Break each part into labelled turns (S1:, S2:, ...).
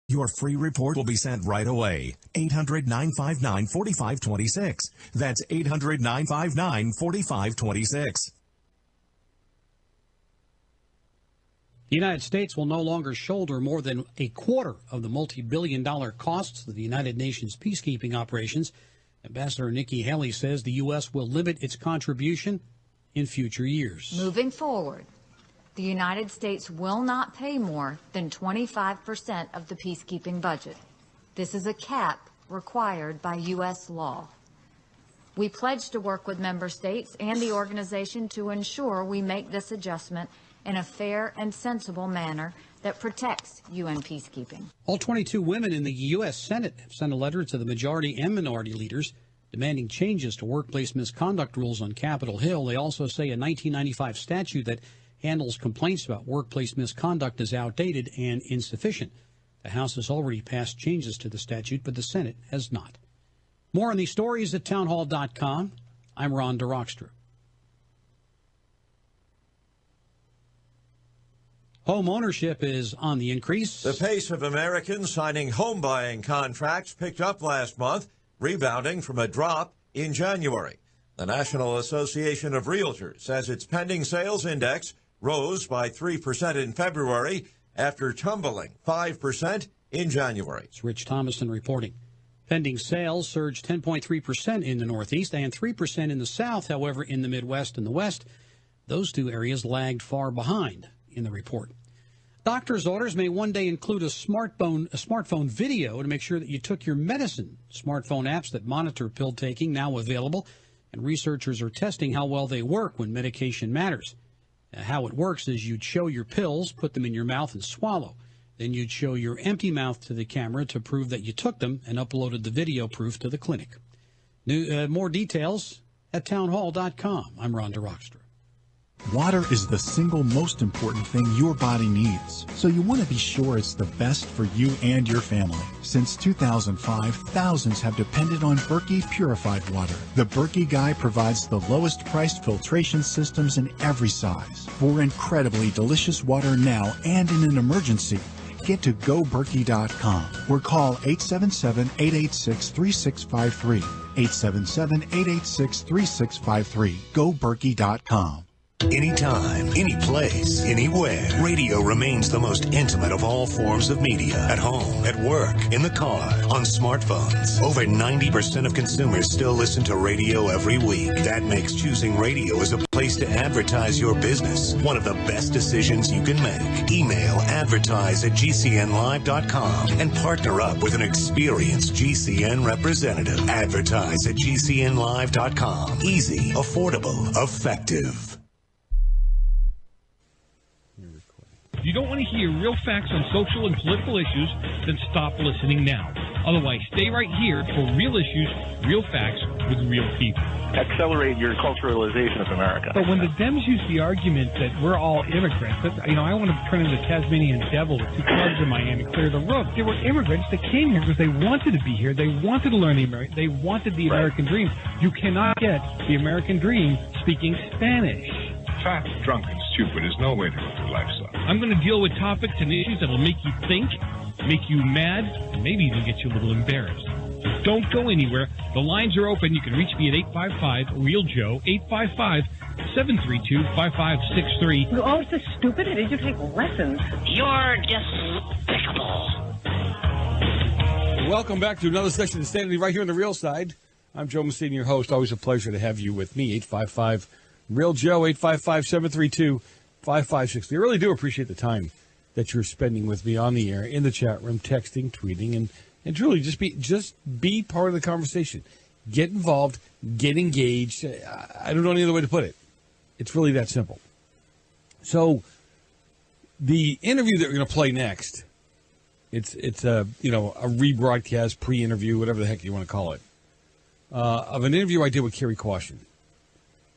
S1: Your free report will be sent right away. 800-959-4526. That's 800-959-4526.
S2: The United States will no longer shoulder more than a quarter of the multi-billion-dollar costs of the United Nations peacekeeping operations. Ambassador Nikki Haley says the U.S. will limit its contribution in future years.
S3: Moving forward, the United States will not pay more than 25% of the peacekeeping budget. This is a cap required by U.S. law. We pledge to work with member states and the organization to ensure we make this adjustment in a fair and sensible manner that protects UN peacekeeping.
S2: All 22 women in the U.S. Senate have sent a letter to the majority and minority leaders demanding changes to workplace misconduct rules on Capitol Hill. They also say a 1995 statute that handles complaints about workplace misconduct is outdated and insufficient. The House has already passed changes to the statute, but the Senate has not. More on these stories at townhall.com. I'm Ron DeRockstra. Home ownership is on the increase.
S4: The pace of Americans signing home buying contracts picked up last month, rebounding from a drop in January. The National Association of Realtors says its pending sales index rose by 3% in February after tumbling 5% in January.
S2: It's Rich Thomason reporting. Pending sales surged 10.3% in the Northeast and 3% in the South. However, in the Midwest and the West, those two areas lagged far behind in the report. Doctor's orders may one day include a smartphone video to make sure that you took your medicine. Smartphone apps that monitor pill taking now available, and researchers are testing how well they work when medication matters. How it works is you'd show your pills, put them in your mouth, and swallow. Then you'd show your empty mouth to the camera to prove that you took them and uploaded the video proof to the clinic. More details at townhall.com. I'm Ron DeRockstra.
S5: Water is the single most important thing your body needs, so you want to be sure it's the best for you and your family. Since 2005, thousands have depended on Berkey purified water. The Berkey Guy provides the lowest priced filtration systems in every size. For incredibly delicious water now and in an emergency, get to GoBerkey.com or call 877-886-3653. 877-886-3653. GoBerkey.com.
S6: Anytime, any place, anywhere. Radio remains the most intimate of all forms of media. At home, at work, in the car, on smartphones. Over 90% of consumers still listen to radio every week. That makes choosing radio as a place to advertise your business one of the best decisions you can make. Email advertise@gcnlive.com and partner up with an experienced GCN representative. Advertise@gcnlive.com. Easy, affordable, effective.
S7: If you don't want to hear real facts on social and political issues, then stop listening now. Otherwise, stay right here for real issues, real facts with real people.
S8: Accelerate your culturalization of America.
S7: But when the Dems use the argument that we're all immigrants, I want to turn into the Tasmanian devil with two clubs in Miami, clear the road. There were immigrants that came here because they wanted to be here. They wanted to learn they wanted the American dream. You cannot get the American dream speaking Spanish.
S9: Fat, drunk, and stupid is no way to live your life, son.
S7: I'm going to deal with topics and issues that will make you think, make you mad, and maybe even get you a little embarrassed. Don't go anywhere. The lines are open. You can reach me at 855-REAL-JOE, 855-732-5563.
S10: You're always so stupid. Did you take lessons?
S11: You're despicable.
S12: Welcome back to another session of Sanity right here on the Real Side. I'm Joe Messina, your host. Always a pleasure to have you with me. 855-REAL-JOE, 855-732-5563. I really do appreciate the time that you're spending with me on the air, in the chat room, texting, tweeting, and truly just be part of the conversation. Get involved, get engaged. I don't know any other way to put it. It's really that simple. So the interview that we're going to play next, it's a rebroadcast, pre-interview, whatever the heck you want to call it, of an interview I did with Kerry Caution.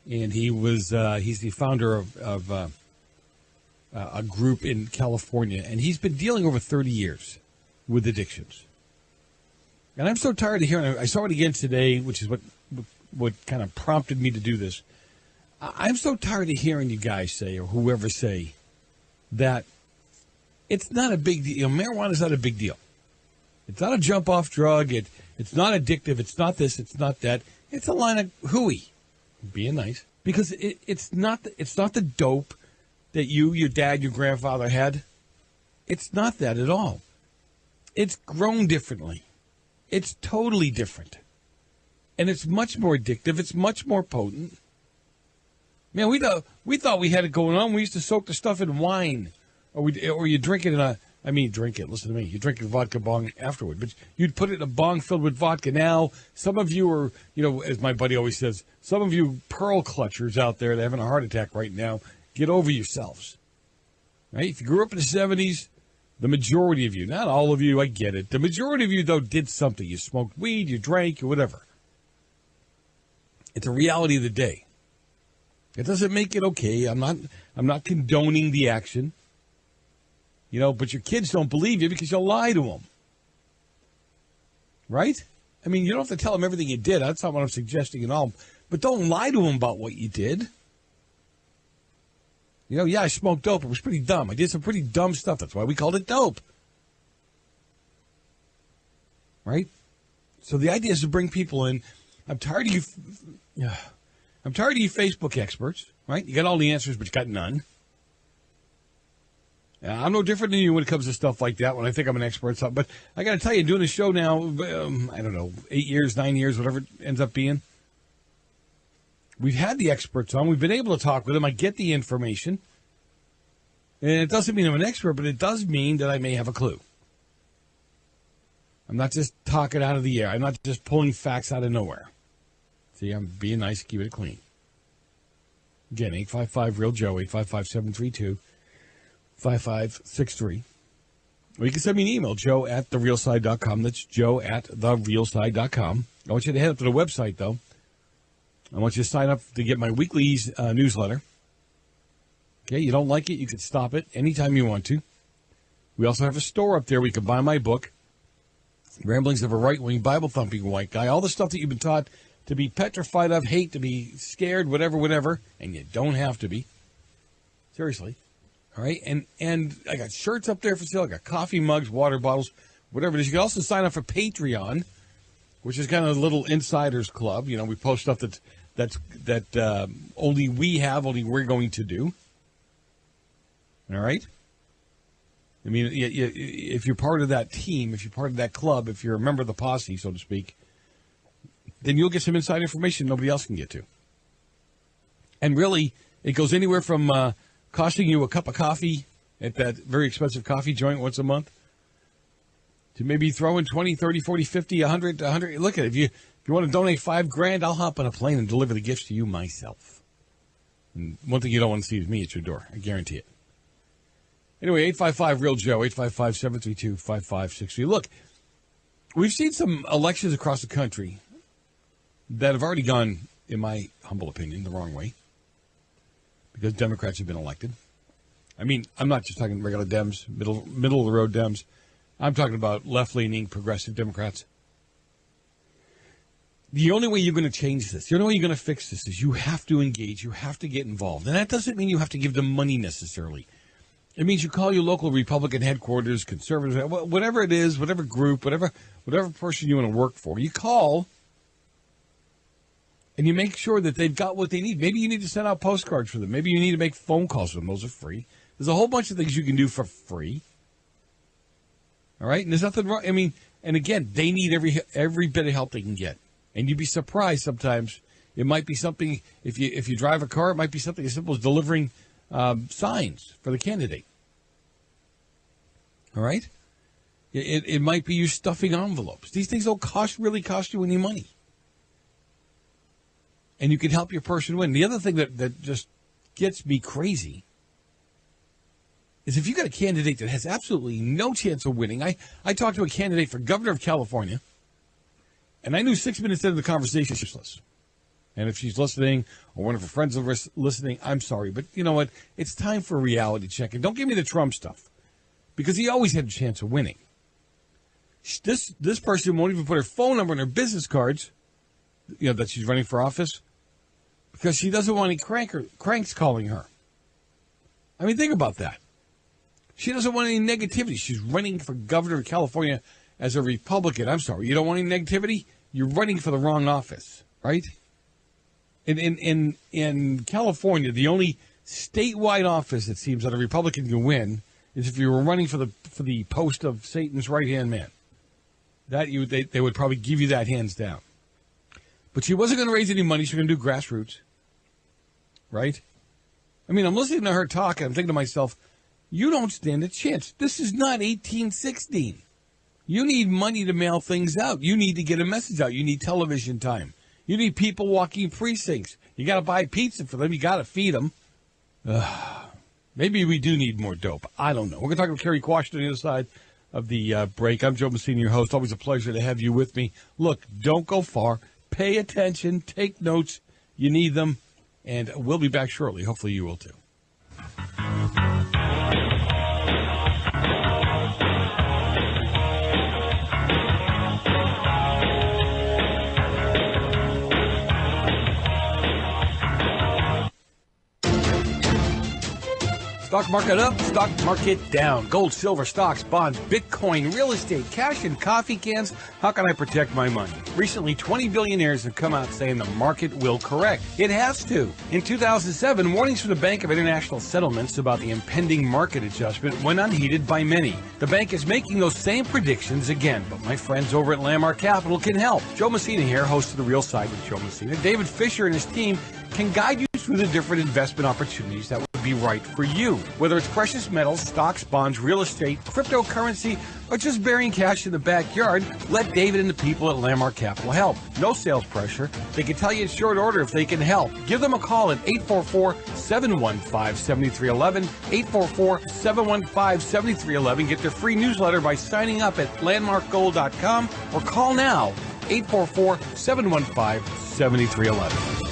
S12: And he's the founder of a group in California, and he's been dealing over 30 years with addictions. And I'm so tired of hearing, I saw it again today, which is what kind of prompted me to do this. I'm so tired of hearing you guys say, or whoever say, that it's not a big deal. Marijuana is not a big deal. It's not a jump-off drug. It's not addictive. It's not this. It's not that. It's a line of hooey. Being nice. Because it's not the dope that you, your dad, your grandfather had. It's not that at all. It's grown differently. It's totally different. And it's much more addictive. It's much more potent. Man, we thought we had it going on. We used to soak the stuff in wine. Or you drink it drink it. Listen to me. You drink your vodka bong afterward. But you'd put it in a bong filled with vodka. Now, some of you are, as my buddy always says, some of you pearl clutchers out there that are having a heart attack right now, get over yourselves. Right? If you grew up in the 70s, the majority of you, not all of you, I get it. The majority of you, though, did something. You smoked weed, you drank, or whatever. It's a reality of the day. It doesn't make it okay. I'm not condoning the action. But your kids don't believe you because you'll lie to them. Right? I mean, you don't have to tell them everything you did. That's not what I'm suggesting at all. But don't lie to them about what you did. Yeah, I smoked dope. It was pretty dumb. I did some pretty dumb stuff. That's why we called it dope. Right? So the idea is to bring people in. I'm tired of you Facebook experts, right? You got all the answers, but you got none. I'm no different than you when it comes to stuff like that, when I think I'm an expert or something. But I got to tell you, doing this show now, I don't know, 8 years, 9 years, whatever it ends up being. We've had the experts on. We've been able to talk with them. I get the information. And it doesn't mean I'm an expert, but it does mean that I may have a clue. I'm not just talking out of the air. I'm not just pulling facts out of nowhere. See, I'm being nice, keep it clean. Again, 855-REAL-JOE, 855-732-5563. Or you can send me an email, joe@therealside.com. That's joe@therealside.com. I want you to head up to the website, though. I want you to sign up to get my weekly newsletter. Okay, you don't like it, you can stop it anytime you want to. We also have a store up there where you can buy my book, Ramblings of a Right-Wing Bible-Thumping White Guy. All the stuff that you've been taught to be petrified of, hate, to be scared, whatever, and you don't have to be. Seriously. All right, and I got shirts up there for sale. I got coffee mugs, water bottles, whatever it is. You can also sign up for Patreon, which is kind of a little insiders club. We post stuff that only we have, only we're going to do. All right? I mean, if you're part of that team, if you're part of that club, if you're a member of the posse, so to speak, then you'll get some inside information nobody else can get to. And really, it goes anywhere from costing you a cup of coffee at that very expensive coffee joint once a month to maybe throwing 20, 30, 40, 50, 100. Look at it. If you want to donate $5,000, I'll hop on a plane and deliver the gifts to you myself. And one thing you don't want to see is me at your door. I guarantee it. Anyway, 855-REAL-JOE, 855-732-5563. Look, we've seen some elections across the country that have already gone, in my humble opinion, the wrong way because Democrats have been elected. I mean, I'm not just talking regular Dems, middle-of-the-road Dems. I'm talking about left-leaning, progressive Democrats. The only way you're going to change this, the only way you're going to fix this is you have to engage, you have to get involved. And that doesn't mean you have to give them money necessarily. It means you call your local Republican headquarters, conservative, whatever it is, whatever group, whatever person you want to work for. You call and you make sure that they've got what they need. Maybe you need to send out postcards for them. Maybe you need to make phone calls for them. Those are free. There's a whole bunch of things you can do for free. All right? And there's nothing wrong. I mean, and again, they need every bit of help they can get. And you'd be surprised sometimes. It might be something, if you drive a car, it might be something as simple as delivering signs for the candidate. All right? It might be you stuffing envelopes. These things don't really cost you any money. And you can help your person win. The other thing that just gets me crazy is if you got a candidate that has absolutely no chance of winning. I talked to a candidate for governor of California, and I knew 6 minutes into the conversation she's useless. And if she's listening, or one of her friends is listening, I'm sorry. But you know what? It's time for a reality check. And don't give me the Trump stuff, because he always had a chance of winning. This person won't even put her phone number on her business cards, that she's running for office, because she doesn't want any cranks calling her. I mean, think about that. She doesn't want any negativity. She's running for governor of California, as a Republican, I'm sorry, you don't want any negativity? You're running for the wrong office, right? In California, the only statewide office it seems that a Republican can win is if you were running for the post of Satan's right-hand man. They would probably give you that hands down. But she wasn't going to raise any money. She was going to do grassroots, right? I mean, I'm listening to her talk, and I'm thinking to myself, you don't stand a chance. This is not 1816. You need money to mail things out. You need to get a message out. You need television time. You need people walking precincts. You got to buy pizza for them. You got to feed them. Maybe we do need more dope. I don't know. We're going to talk with Kerry Quash on the other side of the break. I'm Joe Messina, your host. Always a pleasure to have you with me. Look, don't go far. Pay attention. Take notes. You need them. And we'll be back shortly. Hopefully you will too. Stock market up, stock market down. Gold, silver, stocks, bonds, Bitcoin, real estate, cash, and coffee cans. How can I protect my money? Recently, 20 billionaires have come out saying the market will correct. It has to. In 2007, warnings from the Bank of International Settlements about the impending market adjustment went unheeded by many. The bank is making those same predictions again, but my friends over at Landmark Capital can help. Joe Messina here, host of The Real Side with Joe Messina. David Fisher and his team can guide you through the different investment opportunities that would be right for you. Whether it's precious metals, stocks, bonds, real estate, cryptocurrency, or just burying cash in the backyard, let David and the people at Landmark Capital help. No sales pressure. They can tell you in short order if they can help. Give them a call at 844-715-7311, 844-715-7311. Get their free newsletter by signing up at landmarkgold.com or call now, 844-715-7311.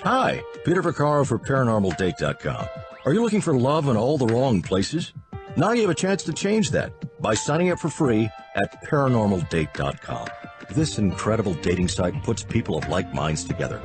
S13: Hi, Peter Vaccaro for ParanormalDate.com. Are you looking for love in all the wrong places? Now you have a chance to change that by signing up for free at ParanormalDate.com. This incredible dating site puts people of like minds together.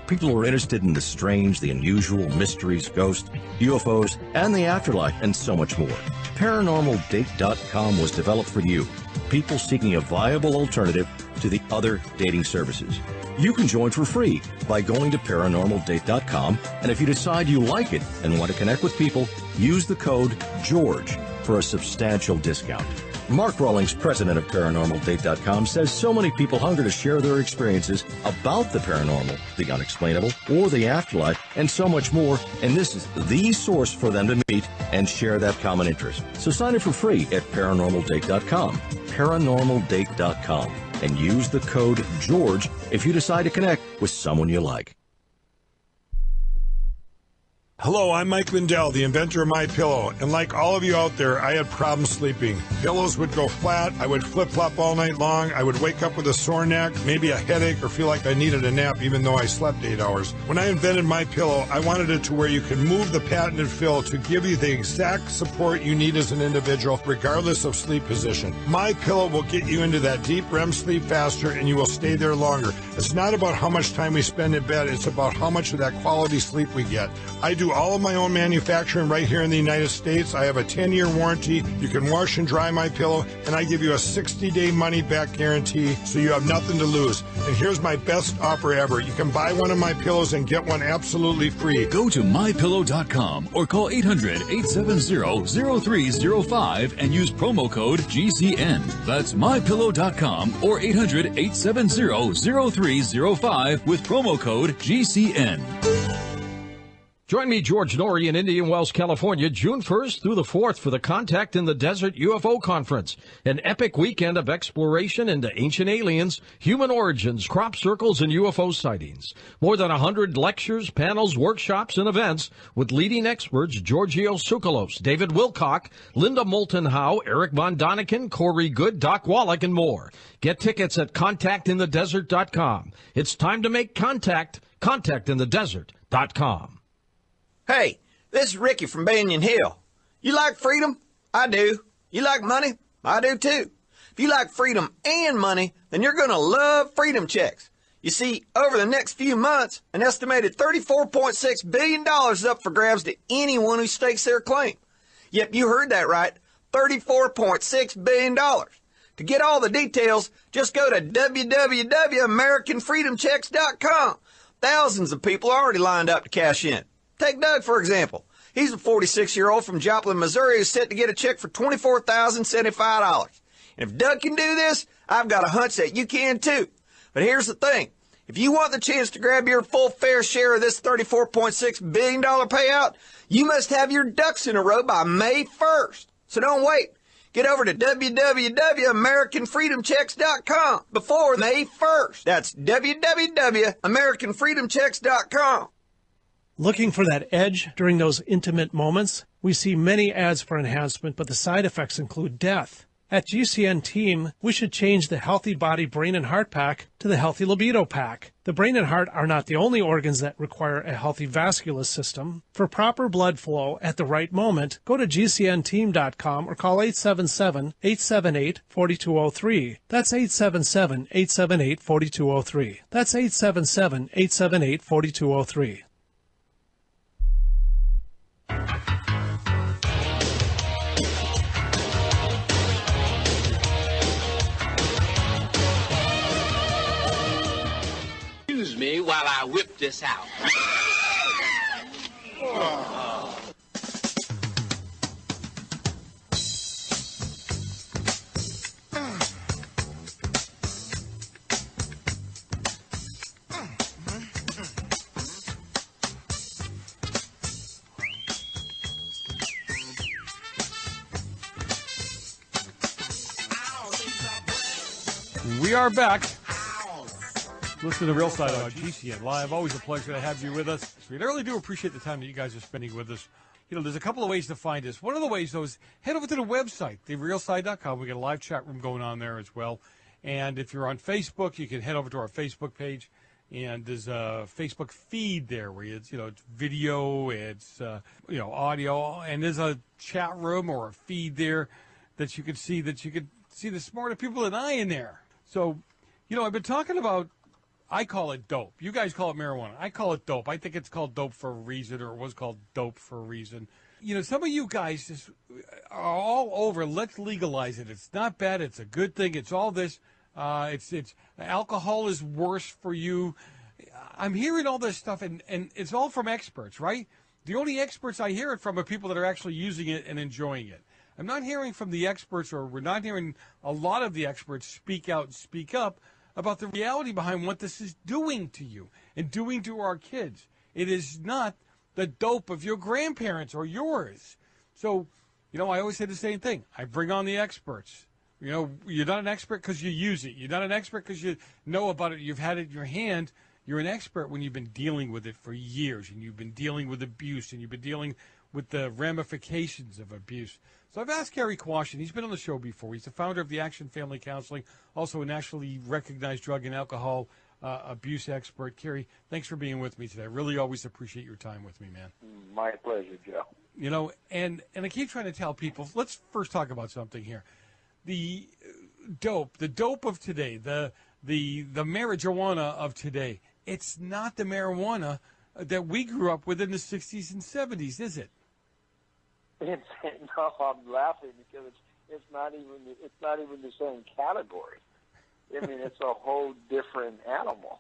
S13: People who are interested in the strange, the unusual, mysteries, ghosts, UFOs, and the afterlife, and so much more. ParanormalDate.com was developed for you, people seeking a viable alternative to the other dating services. You can join for free by going to ParanormalDate.com, and if you decide you like it and want to connect with people, use the code GEORGE for a substantial discount. Mark Rawlings, president of ParanormalDate.com, says so many people hunger to share their experiences about the paranormal, the unexplainable, or the afterlife, and so much more, and this is the source for them to meet and share that common interest. So sign up for free at ParanormalDate.com, ParanormalDate.com, and use the code GEORGE if you decide to connect with someone you like.
S14: Hello, I'm Mike Lindell, the inventor of MyPillow, and like all of you out there, I had problems sleeping. Pillows would go flat, I would flip-flop all night long, I would wake up with a sore neck, maybe a headache, or feel like I needed a nap even though I slept 8 hours. When I invented MyPillow, I wanted it to where you can move the patented fill to give you the exact support you need as an individual, regardless of sleep position. MyPillow will get you into that deep REM sleep faster, and you will stay there longer. It's not about how much time we spend in bed, it's about how much of that quality sleep we get. I do all of my own manufacturing right here in the United States. I have a 10-year warranty. You can wash and dry my pillow, and I give you a 60-day money-back guarantee, so you have nothing to lose. And here's my best offer ever. You can buy one of my pillows and get one absolutely free.
S15: Go to MyPillow.com or call 800-870-0305 and use promo code GCN. That's MyPillow.com or 800-870-0305 with promo code GCN.
S16: Join me, George Norrie, in Indian Wells, California, June 1st through the 4th for the Contact in the Desert UFO Conference, an epic weekend of exploration into ancient aliens, human origins, crop circles, and UFO sightings. More than 100 lectures, panels, workshops, and events with leading experts Giorgio Tsoukalos, David Wilcock, Linda Moulton Howe, Eric Von Daniken, Corey Good, Doc Wallach, and more. Get tickets at contactinthedesert.com. It's time to make contact. Contactinthedesert.com.
S17: Hey, this is Ricky from Banyan Hill. You like freedom? I do. You like money? I do too. If you like freedom and money, then you're going to love Freedom Checks. You see, over the next few months, an estimated $34.6 billion is up for grabs to anyone who stakes their claim. Yep, you heard that right. $34.6 billion. To get all the details, just go to www.americanfreedomchecks.com. Thousands of people are already lined up to cash in. Take Doug, for example. He's a 46-year-old from Joplin, Missouri who's set to get a check for $24,075. And if Doug can do this, I've got a hunch that you can too. But here's the thing. If you want the chance to grab your full fair share of this $34.6 billion payout, you must have your ducks in a row by May 1st. So don't wait. Get over to www.americanfreedomchecks.com before May 1st. That's www.americanfreedomchecks.com.
S18: Looking for that edge during those intimate moments? We see many ads for enhancement, but the side effects include death. At GCN Team, we should change the Healthy Body, Brain, and Heart Pack to the Healthy Libido Pack. The brain and heart are not the only organs that require a healthy vascular system. For proper blood flow at the right moment, go to GCNteam.com or call 877-878-4203. That's 877-878-4203. That's 877-878-4203.
S19: Excuse me while I whip this out.
S12: We are back. Listen to the Real Side on GCN Live. Always a pleasure to have you with us. We really do appreciate the time that you guys are spending with us. You know, there's a couple of ways to find us. One of the ways, though, is head over to the website, therealside.com. We got a live chat room going on there as well. And if you're on Facebook, you can head over to our Facebook page. And there's a Facebook feed there where it's, it's video, it's, audio. And there's a chat room or a feed there that you can see the smarter people than I in there. So, I've been talking about, I call it dope. You guys call it marijuana. I call it dope. I think it's called dope for a reason, or it was called dope for a reason. Some of you guys just are all over, let's legalize it. It's not bad. It's a good thing. It's all this. It's alcohol is worse for you. I'm hearing all this stuff, and it's all from experts, right? The only experts I hear it from are people that are actually using it and enjoying it. I'm not hearing from the experts, or we're not hearing a lot of the experts speak out and speak up about the reality behind what this is doing to you and doing to our kids. It is not the dope of your grandparents or yours. So, I always say the same thing. I bring on the experts. You're not an expert because you use it. You're not an expert because you know about it. You've had it in your hand. You're an expert when you've been dealing with it for years, and you've been dealing with abuse, and you've been dealing with the ramifications of abuse. So I've asked Kerry Quashin. He's been on the show before. He's the founder of the Action Family Counseling, also a nationally recognized drug and alcohol abuse expert. Kerry, thanks for being with me today. I really always appreciate your time with me, man.
S20: My pleasure, Joe.
S12: And I keep trying to tell people, let's first talk about something here. The dope of today, the marijuana of today, it's not the marijuana that we grew up with in the 60s and 70s, is it?
S20: No, I'm laughing because it's not even the same category. I mean, it's a whole different animal.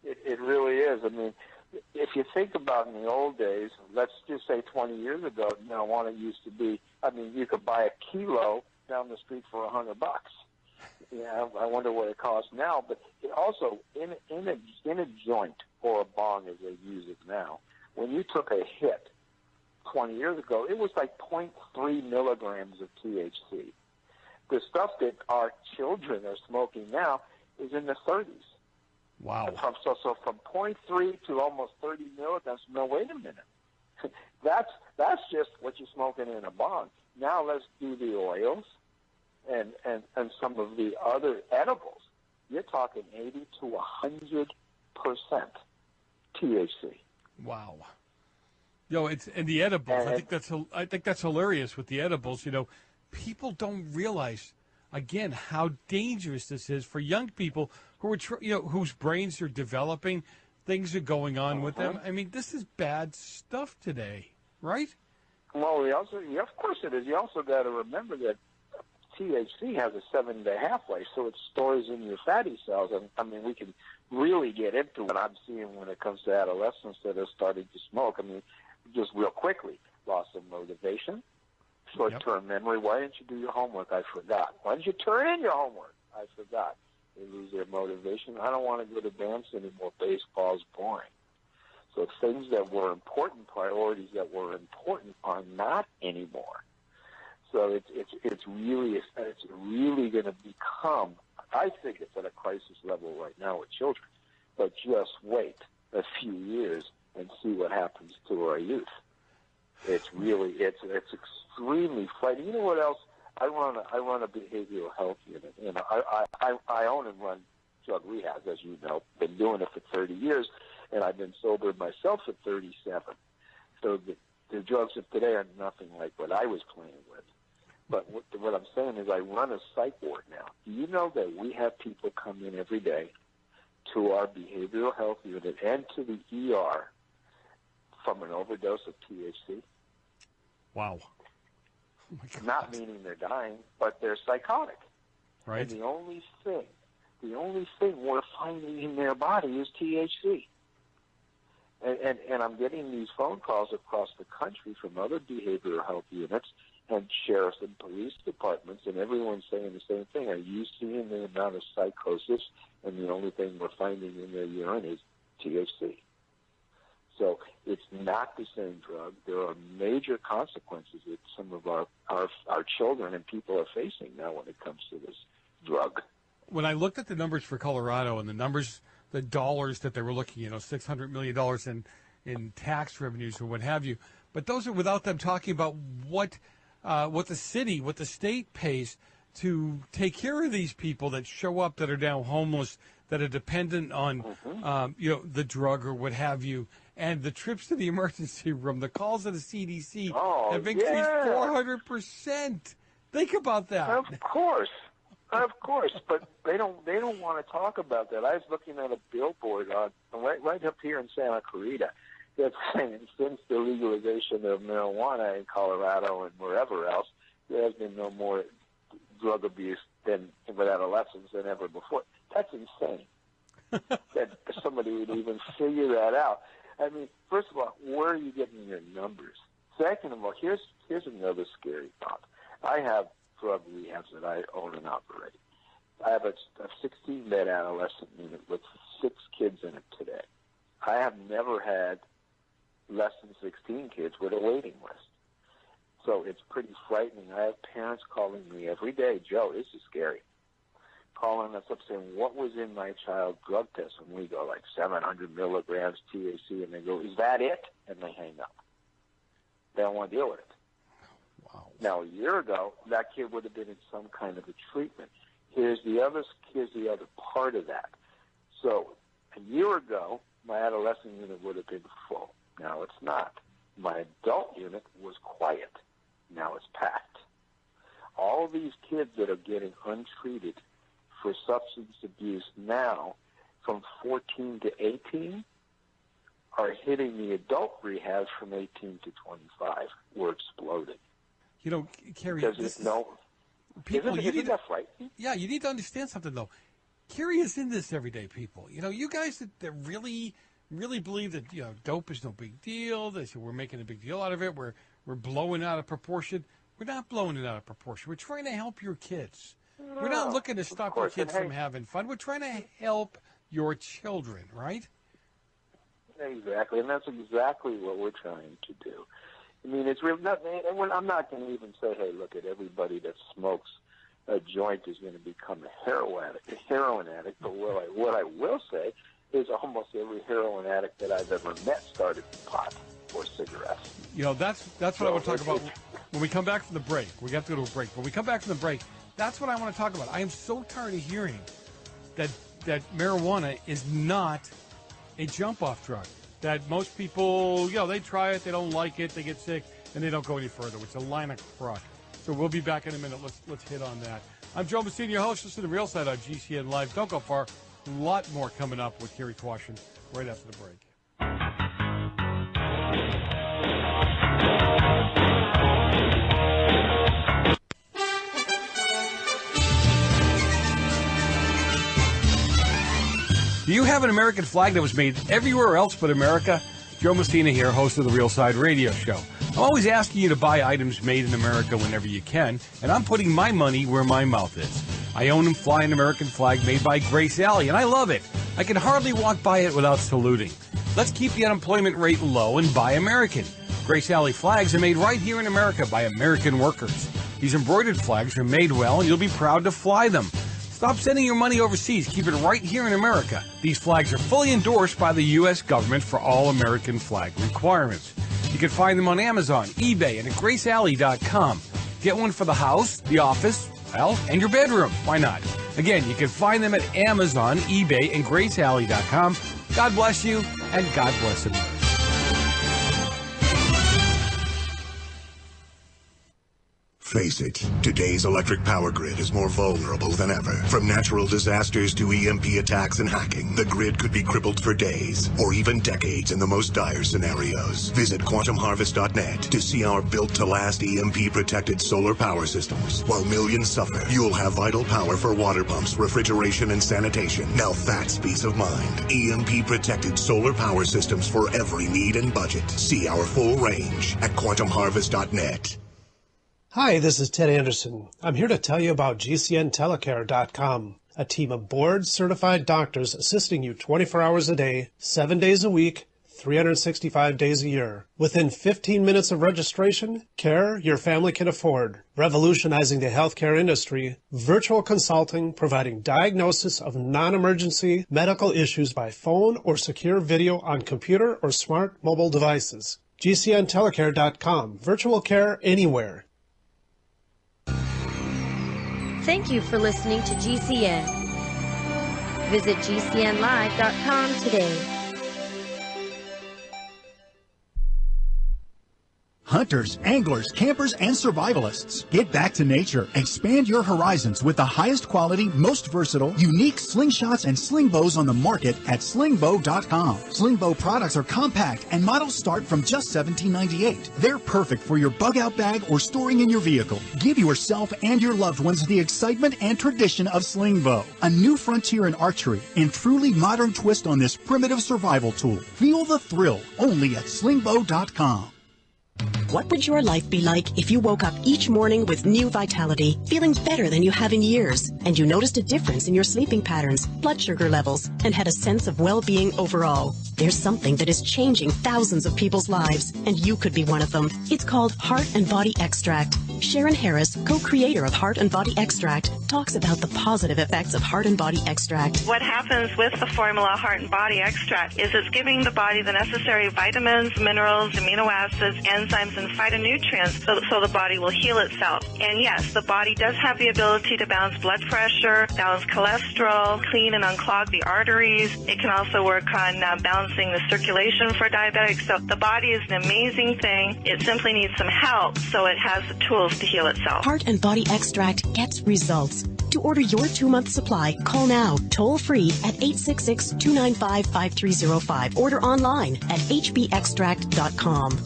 S20: It really is. I mean, if you think about in the old days, let's just say 20 years ago, marijuana used to be, you could buy a kilo down the street for $100. Yeah, I wonder what it costs now. But it also, in a joint or a bong as they use it now, when you took a hit 20 years ago, it was like 0.3 milligrams of THC. The stuff that our children are smoking now is in the 30s.
S12: Wow.
S20: So from 0.3 to almost 30 milligrams. No, wait a minute. That's just what you're smoking in a bong. Now let's do the oils and some of the other edibles. You're talking 80 to 100% THC.
S12: Wow. It's and the edibles. I think that's hilarious with the edibles. People don't realize again how dangerous this is for young people who are whose brains are developing. Things are going on with them. I mean, this is bad stuff today, right?
S20: Well, of course it is. You also got to remember that THC has a 7-day half-life, so it stores in your fatty cells. And I mean, we can really get into what I'm seeing when it comes to adolescents that are starting to smoke. I mean, just real quickly, loss of motivation, short-term memory. Why didn't you do your homework? I forgot. Why didn't you turn in your homework? I forgot. They lose their motivation. I don't want to go to dance anymore. Baseball's boring. So things that were important, priorities that were important, are not anymore. So it's really going to become. I think it's at a crisis level right now with children. But just wait a few years and see what happens to our youth. It's extremely frightening. You know what else? I run a behavioral health unit. You know, I own and run drug rehabs, as you know. Been doing it for 30 years, and I've been sober myself for 37. So the drugs of today are nothing like what I was playing with. But what I'm saying is I run a psych ward now. Do you know that we have people come in every day to our behavioral health unit and to the ER from an overdose of THC?
S12: Wow. Oh my God.
S20: Not meaning they're dying, but they're psychotic.
S12: Right.
S20: And the only thing we're finding in their body is THC. And I'm getting these phone calls across the country from other behavioral health units and sheriffs and police departments, and everyone's saying the same thing. Are you seeing the amount of psychosis, and the only thing we're finding in their urine is THC? So it's not the same drug. There are major consequences that some of our children and people are facing now when it comes to this drug.
S12: When I looked at the numbers for Colorado and the dollars that they were looking, $600 million in tax revenues or what have you, but those are without them talking about what the state pays to take care of these people that show up that are now homeless, that are dependent on the drug or what have you. And the trips to the emergency room, the calls to the CDC have increased 400%. Think about that.
S20: Of course, but they don't want to talk about that. I was looking at a billboard right up here in Santa Clarita that's saying since the legalization of marijuana in Colorado and wherever else, there has been no more drug abuse with adolescents than ever before. That's insane. That somebody would even figure that out. I mean, first of all, where are you getting your numbers? Second of all, here's another scary thought. I have drug rehabs that I own and operate. I have a 16-bed adolescent unit with 6 kids in it today. I have never had less than 16 kids with a waiting list. So it's pretty frightening. I have parents calling me every day, Joe, this is scary, calling us up saying, what was in my child's drug test? And we go, like 700 milligrams THC, and they go, is that it? And they hang up. They don't want to deal with it.
S12: Wow.
S20: Now, a year ago, that kid would have been in some kind of a treatment. Here's the other part of that. So a year ago, my adolescent unit would have been full. Now it's not. My adult unit was quiet. Now it's packed. All these kids that are getting untreated for substance abuse now from 14 to 18 are hitting the adult rehabs from 18 to 25. We're exploding.
S12: Carrie,
S20: isn't that frightening?
S12: Yeah, you need to understand something, though. Carrie is in this everyday people. You guys that really believe that dope is no big deal. They say we're making a big deal out of it. We're blowing it out of proportion. We're not blowing it out of proportion. We're trying to help your kids. We're not looking to stop your kids from having fun. We're trying to help your children, right?
S20: Exactly, and that's exactly what we're trying to do. I mean, it's really not. And I'm not going to even say, hey, look at everybody that smokes a joint is going to become a heroin addict. But what I will say is almost every heroin addict that I've ever met started with pot or cigarettes.
S12: That's what I want to talk about when we come back from the break. We have to go to a break. When we come back from the break, that's what I want to talk about. I am so tired of hearing that marijuana is not a jump-off drug. That most people, they try it, they don't like it, they get sick, and they don't go any further, which is a line of crock. So we'll be back in a minute. Let's hit on that. I'm Joe Messina, your host. Listen to The Real Side on GCN Live. Don't go far. A lot more coming up with Kerry Quashen right after the break. Do you have an American flag that was made everywhere else but America? Joe Messina here, host of the Real Side Radio Show. I'm always asking you to buy items made in America whenever you can, and I'm putting my money where my mouth is. I own and fly an American flag made by Grace Alley, and I love it. I can hardly walk by it without saluting. Let's keep the unemployment rate low and buy American. Grace Alley flags are made right here in America by American workers. These embroidered flags are made well, and you'll be proud to fly them. Stop sending your money overseas. Keep it right here in America. These flags are fully endorsed by the U.S. government for all American flag requirements. You can find them on Amazon, eBay, and at GraceAlley.com. Get one for the house, the office, well, and your bedroom. Why not? Again, you can find them at Amazon, eBay, and GraceAlley.com. God bless you, and God bless America.
S6: Face it, today's electric power grid is more vulnerable than ever. From natural disasters to EMP attacks and hacking, the grid could be crippled for days or even decades in the most dire scenarios. Visit quantumharvest.net to see our built-to-last EMP-protected solar power systems. While millions suffer, you'll have vital power for water pumps, refrigeration, and sanitation. Now that's peace of mind. EMP-protected solar power systems for every need and budget. See our full range at quantumharvest.net.
S18: Hi, this is Ted Anderson. I'm here to tell you about GCNtelecare.com, a team of board-certified doctors assisting you 24 hours a day, 7 days a week, 365 days a year. Within 15 minutes of registration, care your family can afford. Revolutionizing the healthcare industry, virtual consulting providing diagnosis of non-emergency medical issues by phone or secure video on computer or smart mobile devices. GCNtelecare.com, virtual care anywhere.
S21: Thank you for listening to GCN. Visit GCNlive.com today.
S5: Hunters, anglers, campers, and survivalists. Get back to nature. Expand your horizons with the highest quality, most versatile, unique slingshots and sling bows on the market at slingbow.com. Sling bow products are compact and models start from just $17.98. They're perfect for your bug out bag or storing in your vehicle. Give yourself and your loved ones the excitement and tradition of sling bow. A new frontier in archery and truly modern twist on this primitive survival tool. Feel the thrill only at slingbow.com.
S22: What would your life be like if you woke up each morning with new vitality, feeling better than you have in years, and you noticed a difference in your sleeping patterns, blood sugar levels, and had a sense of well-being overall? There's something that is changing thousands of people's lives, and you could be one of them. It's called Heart and Body Extract. Sharon Harris, co-creator of Heart and Body Extract, talks about the positive effects of Heart and Body Extract.
S23: What happens with the formula Heart and Body Extract is it's giving the body the necessary vitamins, minerals, amino acids, enzymes, and phytonutrients so the body will heal itself. And yes, the body does have the ability to balance blood pressure, balance cholesterol, clean and unclog the arteries. It can also work on balancing the circulation for diabetics. So the body is an amazing thing. It simply needs some help so it has the tools to heal itself.
S22: Heart and Body Extract gets results. To order your 2-month supply, call now, toll-free at 866-295-5305. Order online at hbextract.com.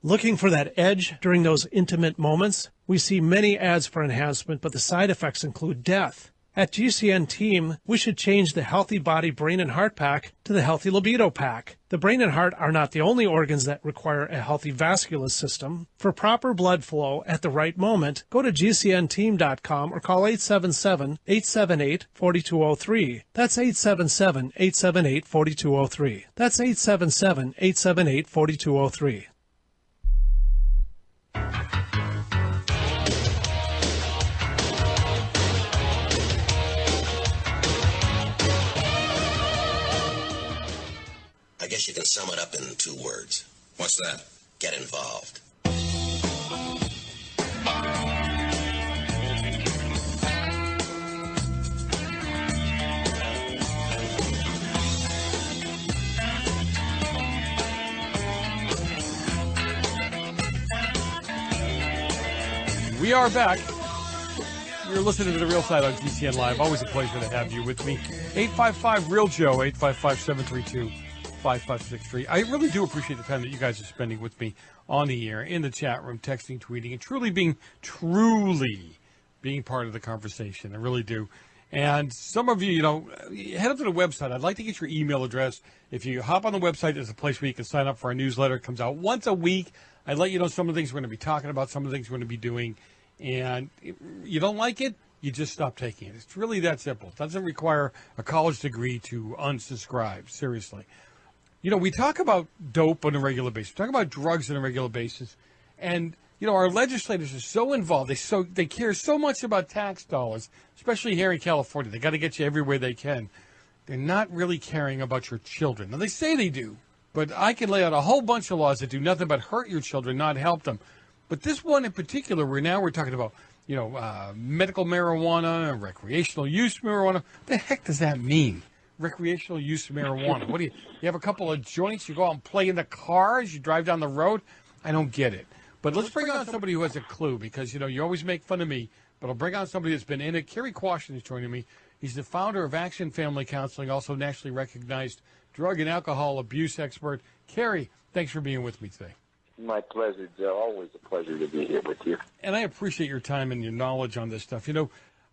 S18: Looking for that edge during those intimate moments? We see many ads for enhancement, but the side effects include death. At GCN Team, we should change the Healthy Body, Brain, and Heart Pack to the Healthy Libido Pack. The brain and heart are not the only organs that require a healthy vascular system. For proper blood flow at the right moment, go to GCNteam.com or call 877-878-4203. That's 877-878-4203. That's 877-878-4203.
S24: I guess you can sum it up in 2 words. What's that? Get involved.
S12: We are back. You're listening to The Real Side on GCN Live. Always a pleasure to have you with me. 855-REAL-JOE, 855-732-5563. I really do appreciate the time that you guys are spending with me on the air, in the chat room, texting, tweeting, and truly being part of the conversation. I really do. And some of you, head up to the website. I'd like to get your email address. If you hop on the website, there's a place where you can sign up for our newsletter. It comes out once a week. I let you know some of the things we're going to be talking about, some of the things we're going to be doing. And if you don't like it, you just stop taking it. It's really that simple. It doesn't require a college degree to unsubscribe, seriously. We talk about dope on a regular basis. We talk about drugs on a regular basis. And our legislators are so involved. They care so much about tax dollars, especially here in California. They got to get you everywhere they can. They're not really caring about your children. Now, they say they do, but I can lay out a whole bunch of laws that do nothing but hurt your children, not help them. But this one in particular, we're talking about, medical marijuana and recreational use marijuana. What the heck does that mean? Recreational use marijuana. What do you have a couple of joints? You go out and play in the car as you drive down the road? I don't get it. But let's bring on somebody who has a clue because, you always make fun of me, but I'll bring on somebody that's been in it. Kerry Quashen is joining me. He's the founder of Action Family Counseling, also nationally recognized drug and alcohol abuse expert. Kerry, thanks for being with me today.
S20: My pleasure, Joe. Always a pleasure to be here with you.
S12: And I appreciate your time and your knowledge on this stuff.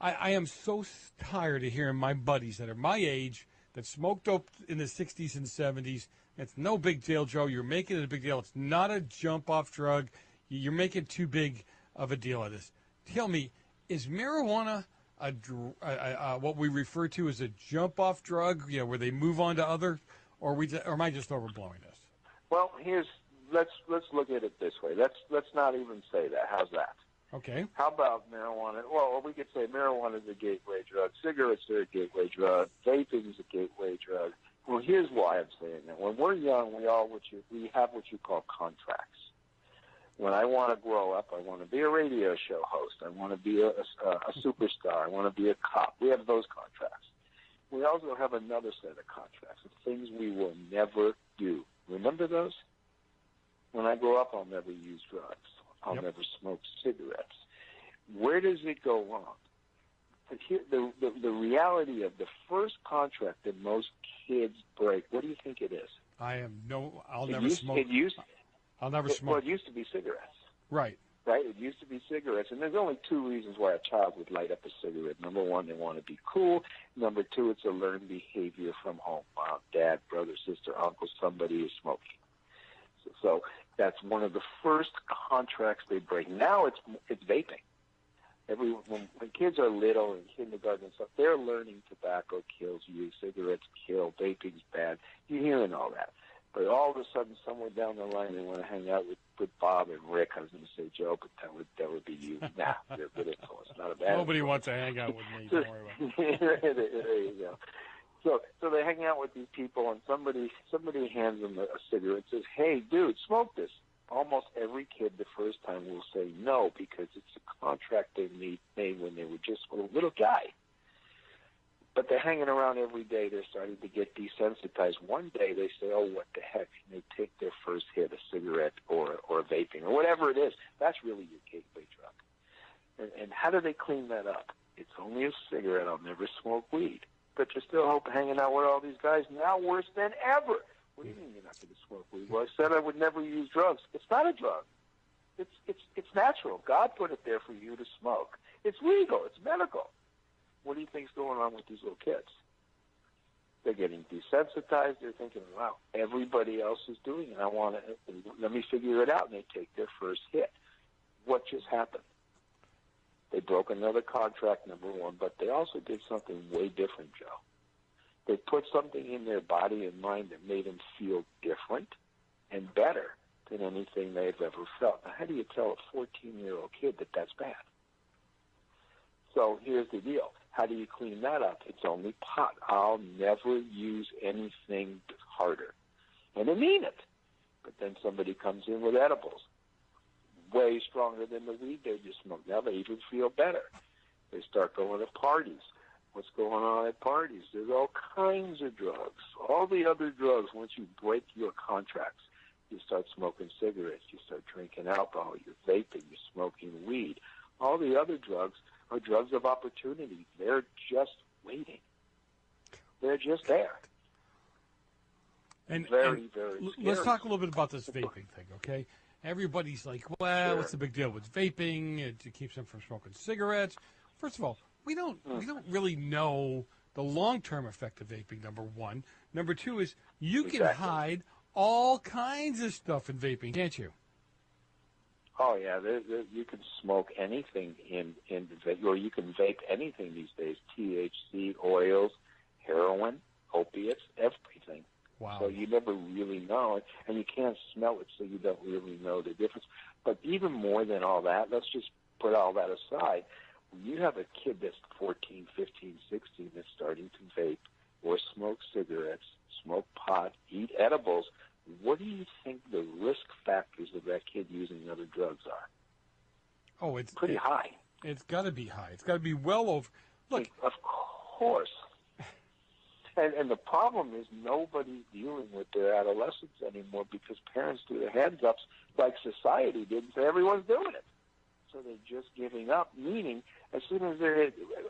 S12: I am so tired of hearing my buddies that are my age that smoked dope in the 60s and 70s. It's no big deal, Joe. You're making it a big deal. It's not a jump-off drug. You're making too big of a deal of this. Tell me, is marijuana what we refer to as a jump-off drug, where they move on to other, or am I just overblowing this?
S20: Well, let's look at it this way. Let's not even say that. How's that?
S12: Okay.
S20: How about marijuana? Well, we could say marijuana is a gateway drug. Cigarettes are a gateway drug. Vaping is a gateway drug. Well, here's why I'm saying that. When we're young, we have what you call contracts. When I want to grow up, I want to be a radio show host. I want to be a superstar. I want to be a cop. We have those contracts. We also have another set of contracts of things we will never do. Remember those? When I grow up, I'll never use drugs. I'll never smoke cigarettes. Where does it go wrong? The reality of the first contract that most kids break, what do you think it is?
S12: I'll never smoke. I'll never smoke.
S20: Well, it used to be cigarettes.
S12: Right.
S20: Right? It used to be cigarettes. And there's only two reasons why a child would light up a cigarette. Number one, they want to be cool. Number two, it's a learned behavior from home. Mom, dad, brother, sister, uncle, somebody is smoking. So that's one of the first contracts they break. Now it's vaping. When kids are little in kindergarten and stuff, they're learning tobacco kills you, cigarettes kill, vaping's bad. You're hearing all that. But all of a sudden, somewhere down the line, they want to hang out with Bob and Rick. I was going to say Joe, but that would be you. Nah, you're a good influence. Not a bad
S12: Nobody
S20: influence.
S12: wants to hang out with me. Don't worry about it.
S20: There you go. So they hang out with these people, and somebody hands them a cigarette and says, "Hey, dude, smoke this." Almost every kid the first time will say no because it's a contract they made when they were just a little guy. But they're hanging around every day. They're starting to get desensitized. One day they say, "Oh, what the heck?" And they take their first hit, a cigarette or vaping or whatever it is. That's really your gateway drug. And how do they clean that up? It's only a cigarette. I'll never smoke weed. But you're still hanging out with all these guys now worse than ever. What do you mean you're not going to smoke weed? Well, I said I would never use drugs. It's not a drug. It's natural. God put it there for you to smoke. It's legal. It's medical. What do you think's going on with these little kids? They're getting desensitized. They're thinking, wow, everybody else is doing it. Let me figure it out. And they take their first hit. What just happened? They broke another contract, number one, but they also did something way different, Joe. They put something in their body and mind that made them feel different and better than anything they've ever felt. Now, how do you tell a 14-year-old kid that that's bad? So here's the deal. How do you clean that up? It's only pot. I'll never use anything harder. And I mean it. But then somebody comes in with edibles, way stronger than the weed they just smoked. Now they even feel better. They start going to parties. What's going on at parties? There's all kinds of drugs. All the other drugs, once you break your contracts, you start smoking cigarettes, you start drinking alcohol, you're vaping, you're smoking weed. All the other drugs are drugs of opportunity. They're just waiting. They're just there.
S12: And
S20: very scary.
S12: Let's talk a little bit about this vaping thing, okay? Everybody's like, well, what's the big deal with vaping? It keeps them from smoking cigarettes. First of all, we don't really know the long-term effect of vaping, number one. Number two is you can hide all kinds of stuff in vaping, can't you?
S20: Oh, yeah. You can smoke anything in vape, or you can vape anything these days. THC, oils, heroin, opiates, everything.
S12: Wow.
S20: So you never really know it, and you can't smell it, so you don't really know the difference. But even more than all that, let's just put all that aside. When you have a kid that's 14, 15, 16 that's starting to vape or smoke cigarettes, smoke pot, eat edibles, what do you think the risk factors of that kid using other drugs are?
S12: Oh, it's
S20: pretty high.
S12: It's got to be high. It's got to be well over. Look,
S20: of course. And the problem is nobody's dealing with their adolescents anymore because parents do their hands ups like society did, and so everyone's doing it. So they're just giving up, meaning as soon as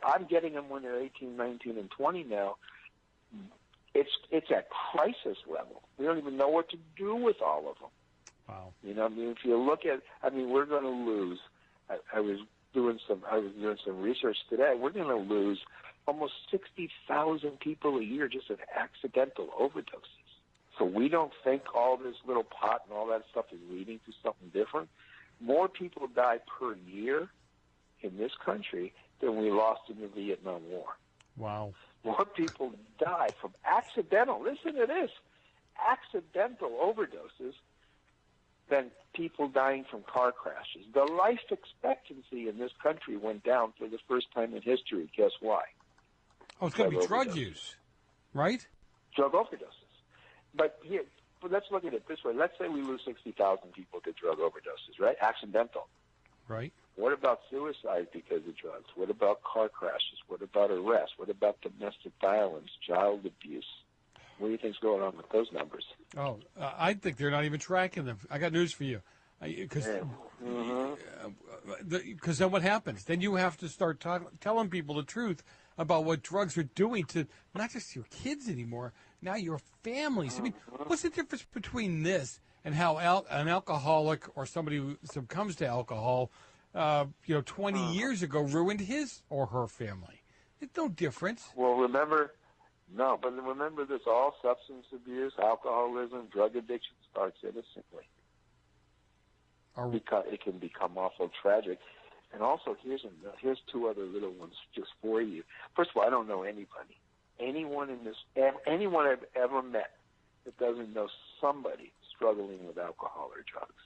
S20: I'm getting them when they're 18, 19, and 20 now, it's at crisis level. We don't even know what to do with all of them.
S12: Wow.
S20: You know, I mean, if you look at, we're going to lose. I was doing some research today. We're going to lose almost 60,000 people a year just of accidental overdoses. So we don't think all this little pot and all that stuff is leading to something different. More people die per year in this country than we lost in the Vietnam War.
S12: Wow.
S20: More people die from accidental, listen to this, accidental overdoses than people dying from car crashes. The life expectancy in this country went down for the first time in history. Guess why?
S12: Oh, it's going to be drug use, right?
S20: Drug overdoses. But here, let's look at it this way. Let's say we lose 60,000 people to drug overdoses, right? Accidental.
S12: Right.
S20: What about suicide because of drugs? What about car crashes? What about arrests? What about domestic violence, child abuse? What do you think's going on with those numbers?
S12: Oh, I think they're not even tracking them. I got news for you. Because then what happens? Then you have to start telling people the truth about what drugs are doing to not just your kids anymore, now your families. I mean, what's the difference between this and how an alcoholic or somebody who succumbs to alcohol, 20 years ago ruined his or her family? It's no difference.
S20: Well, remember this, all substance abuse, alcoholism, drug addiction starts innocently. Because it can become awful tragic. And also, here's two other little ones just for you. First of all, I don't know anybody, anyone I've ever met that doesn't know somebody struggling with alcohol or drugs.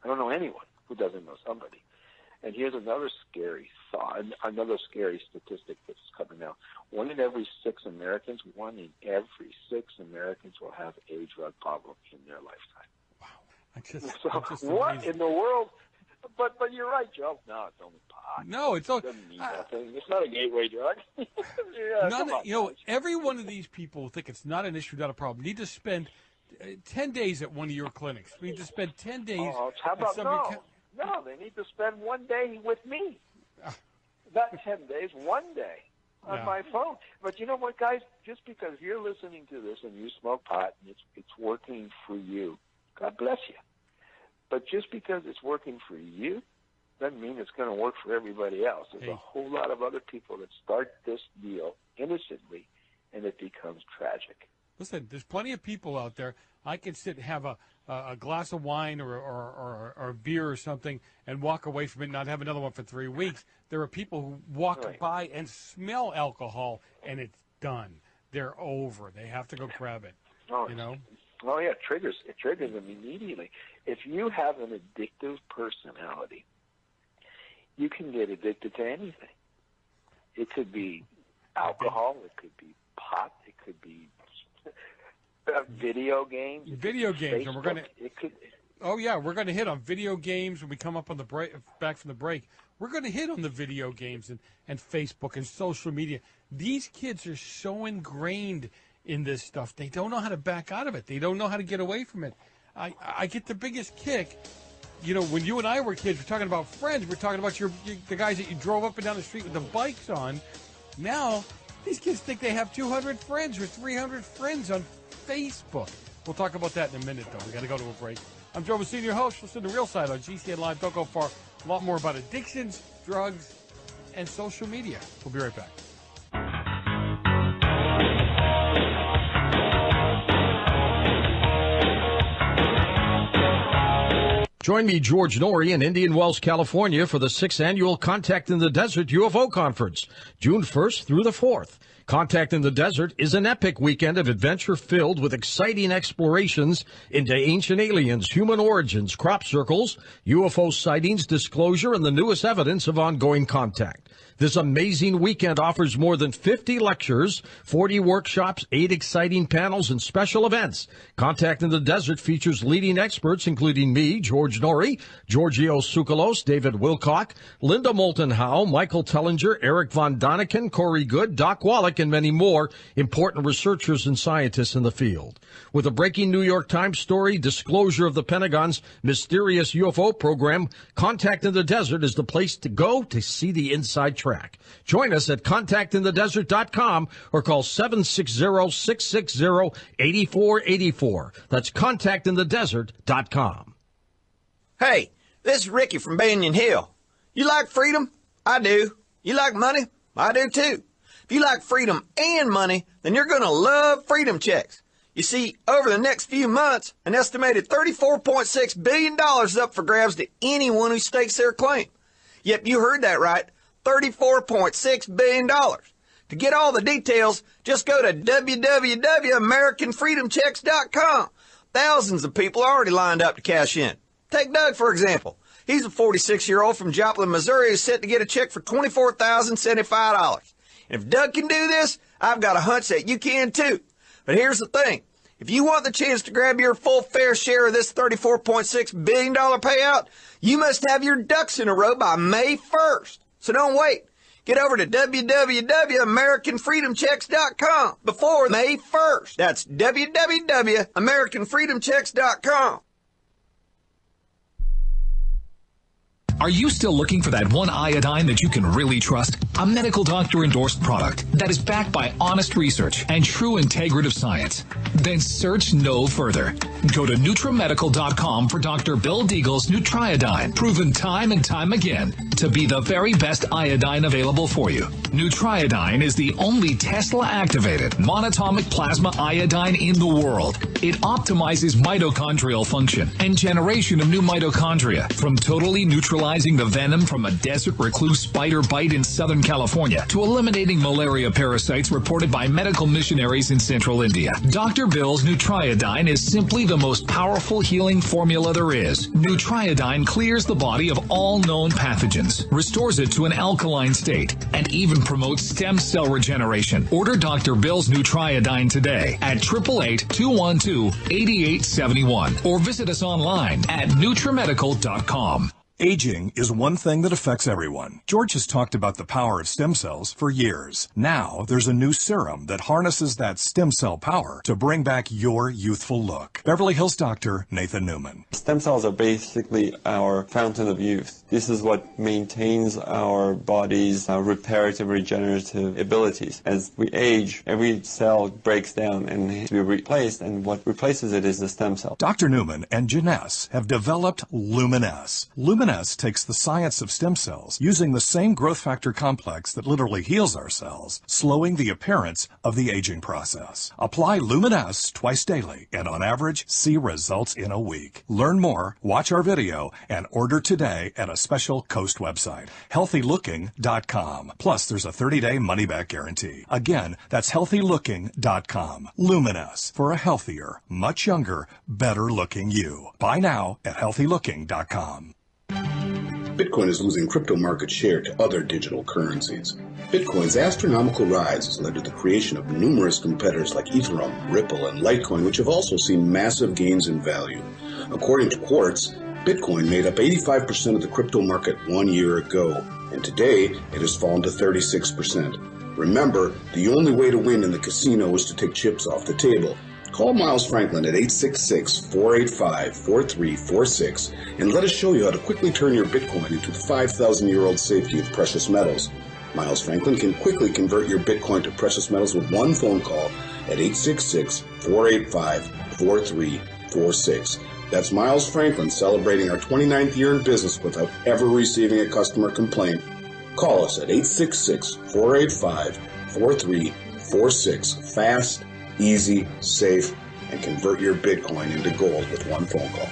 S20: I don't know anyone who doesn't know somebody. And here's another scary thought, another scary statistic that's coming out. 1 in every 6 Americans will have a drug problem in their lifetime. What in the world? But you're right, Joe. No, it's only pot.
S12: No, it's
S20: it doesn't mean nothing. It's not a gateway drug.
S12: Every one of these people who think it's not an issue, not a problem, need to spend 10 days at one of your clinics. We need to spend 10 days.
S20: How about no, they need to spend 1 day with me. Not 10 days, 1 day on my phone. But you know what, guys? Just because you're listening to this and you smoke pot and it's working for you, God bless you. But just because it's working for you doesn't mean it's going to work for everybody else. There's a whole lot of other people that start this deal innocently, and it becomes tragic.
S12: Listen, there's plenty of people out there. I can sit and have a glass of wine or a beer or something and walk away from it and not have another one for 3 weeks. There are people who walk by and smell alcohol, and it's done. They're over. They have to go grab it,
S20: Oh, yeah, it triggers them immediately. If you have an addictive personality, you can get addicted to anything. It could be alcohol, it could be pot, it could be video games.
S12: And we're going to. Oh yeah, we're going to hit on video games when we come up on the back from the break. We're going to hit on the video games and Facebook and social media. These kids are so ingrained in this stuff. They don't know how to back out of it. They don't know how to get away from it. I get the biggest kick. When you and I were kids, we're talking about friends. We're talking about the guys that you drove up and down the street with the bikes on. Now, these kids think they have 200 friends or 300 friends on Facebook. We'll talk about that in a minute, though. We got to go to a break. I'm Joe Messina, your host. Listen to Real Side on GCN Live. Don't go far. A lot more about addictions, drugs, and social media. We'll be right back.
S16: Join me, George Norrie, in Indian Wells, California for the 6th Annual Contact in the Desert UFO Conference, June 1st through the 4th. Contact in the Desert is an epic weekend of adventure filled with exciting explorations into ancient aliens, human origins, crop circles, UFO sightings, disclosure, and the newest evidence of ongoing contact. This amazing weekend offers more than 50 lectures, 40 workshops, 8 exciting panels, and special events. Contact in the Desert features leading experts, including me, George Norrie, Giorgio Tsoukalos, David Wilcock, Linda Moulton Howe, Michael Tellinger, Eric Von Daniken, Corey Good, Doc Wallach, and many more important researchers and scientists in the field. With a breaking New York Times story, disclosure of the Pentagon's mysterious UFO program, Contact in the Desert is the place to go to see the inside track. Join us at contactinthedesert.com or call 760-660-8484. That's contactinthedesert.com.
S17: Hey, this is Ricky from Banyan Hill. You like freedom? I do. You like money? I do too. If you like freedom and money, then you're going to love freedom checks. You see, over the next few months, an estimated $34.6 billion is up for grabs to anyone who stakes their claim. Yep, you heard that right. $34.6 billion. To get all the details, just go to www.americanfreedomchecks.com. Thousands of people are already lined up to cash in. Take Doug, for example. He's a 46-year-old from Joplin, Missouri who's set to get a check for $24,075. And if Doug can do this, I've got a hunch that you can too. But here's the thing. If you want the chance to grab your full fair share of this $34.6 billion payout, you must have your ducks in a row by May 1st. So don't wait. Get over to www.americanfreedomchecks.com before May 1st. That's www.americanfreedomchecks.com.
S1: Are you still looking for that one iodine that you can really trust? A medical doctor endorsed product that is backed by honest research and true integrative science? Then search no further. Go to NutriMedical.com for Dr. Bill Deagle's Nutriodine, proven time and time again to be the very best iodine available for you. Nutriodine is the only Tesla-activated monatomic plasma iodine in the world. It optimizes mitochondrial function and generation of new mitochondria from totally neutralizing the venom from a desert recluse spider bite in Southern California to eliminating malaria parasites reported by medical missionaries in central India. Dr. Bill's Nutriodine is simply the most powerful healing formula there is. Nutriodine clears the body of all known pathogens, restores it to an alkaline state, and even promotes stem cell regeneration. Order Dr. Bill's Nutriodine today at 888-212-8871 or visit us online at NutriMedical.com.
S2: Aging is one thing that affects everyone. George has talked about the power of stem cells for years. Now, there's a new serum that harnesses that stem cell power to bring back your youthful look. Beverly Hills doctor Nathan Newman.
S3: Stem cells are basically our fountain of youth. This is what maintains our body's reparative, regenerative abilities. As we age, every cell breaks down and needs to be replaced, and what replaces it is the stem cell.
S2: Dr. Newman and Janess have developed Lumin-S. Lumin-S takes the science of stem cells, using the same growth factor complex that literally heals our cells, slowing the appearance of the aging process. Apply Lumin-S twice daily, and on average, see results in a week. Learn more, watch our video, and order today at a special Coast website, healthylooking.com. Plus, there's a 30-day money-back guarantee. Again, that's healthylooking.com. Lumin-S, for a healthier, much younger, better-looking you. Buy now at healthylooking.com.
S4: Bitcoin is losing crypto market share to other digital currencies. Bitcoin's astronomical rise has led to the creation of numerous competitors like Ethereum, Ripple, and Litecoin, which have also seen massive gains in value. According to Quartz, Bitcoin made up 85% of the crypto market 1 year ago, and today it has fallen to 36%. Remember, the only way to win in the casino is to take chips off the table. Call Miles Franklin at 866-485-4346 and let us show you how to quickly turn your Bitcoin into the 5,000-year-old safety of precious metals. Miles Franklin can quickly convert your Bitcoin to precious metals with one phone call at 866-485-4346. That's Miles Franklin celebrating our 29th year in business without ever receiving a customer complaint. Call us at 866-485-4346. Fast, easy, safe, and convert your Bitcoin into gold with one phone call.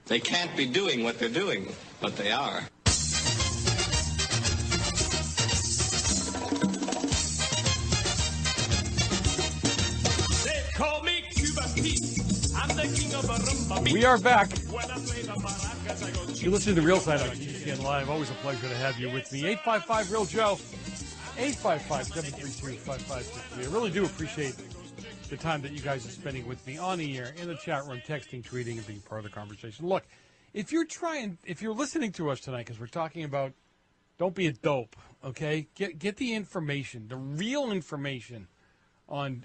S24: They can't be doing what they're doing, but they are.
S12: They call me Cuba Pete. I'm the king of a rumba beat. We are back. You listen to Real Side on GCN Live. Always a pleasure to have you with me. 855-REAL-JOE. 855-732-5563. I really do appreciate the time that you guys are spending with me on the air, in the chat room, texting, tweeting, and being part of the conversation. Look, if you're listening to us tonight, because we're talking about don't be a dope, okay? Get the information, the real information on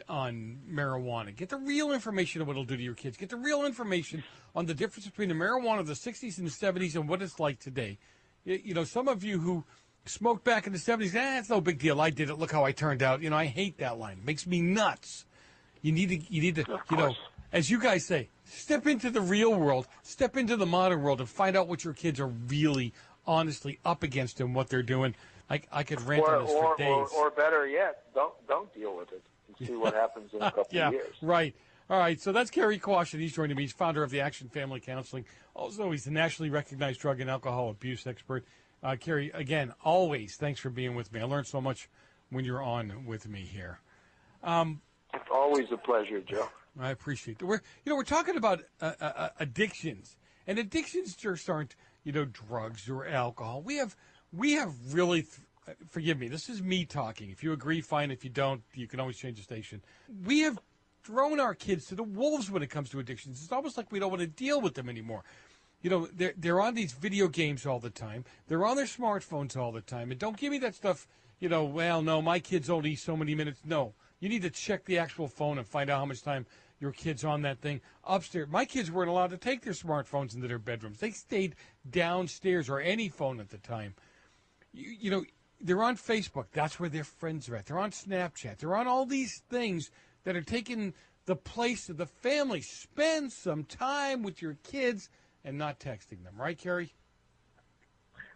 S12: marijuana. Get the real information on what it'll do to your kids. Get the real information on the difference between the marijuana of the 60s and the 70s and what it's like today. You know, some of you who smoked back in the 70s, it's no big deal. I did it. Look how I turned out. You know, I hate that line. It makes me nuts. You need to, you know, as you guys say, step into the real world, step into the modern world, and find out what your kids are really, honestly up against and what they're doing. I could rant on this for days.
S20: Or better yet, don't deal with it and see what happens in a couple of years.
S12: Right. All right, so that's Kerry Quash, and he's joining me. He's founder of the Action Family Counseling. Also, he's a nationally recognized drug and alcohol abuse expert. Kerry, again, always thanks for being with me. I learned so much when you're on with me here.
S20: It's always a pleasure, Joe.
S12: I appreciate it. We're talking about addictions, and addictions just aren't, drugs or alcohol. We have really, forgive me, this is me talking. If you agree, fine. If you don't, you can always change the station. We have thrown our kids to the wolves when it comes to addictions. It's almost like we don't want to deal with them anymore. They're on these video games all the time. They're on their smartphones all the time. And don't give me that stuff, well, no, my kid's only so many minutes. No. You need to check the actual phone and find out how much time your kid's on that thing upstairs. My kids weren't allowed to take their smartphones into their bedrooms. They stayed downstairs, or any phone at the time. They're on Facebook. That's where their friends are at. They're on Snapchat. They're on all these things that are taking the place of the family. Spend some time with your kids and not texting them. Right, Kerry?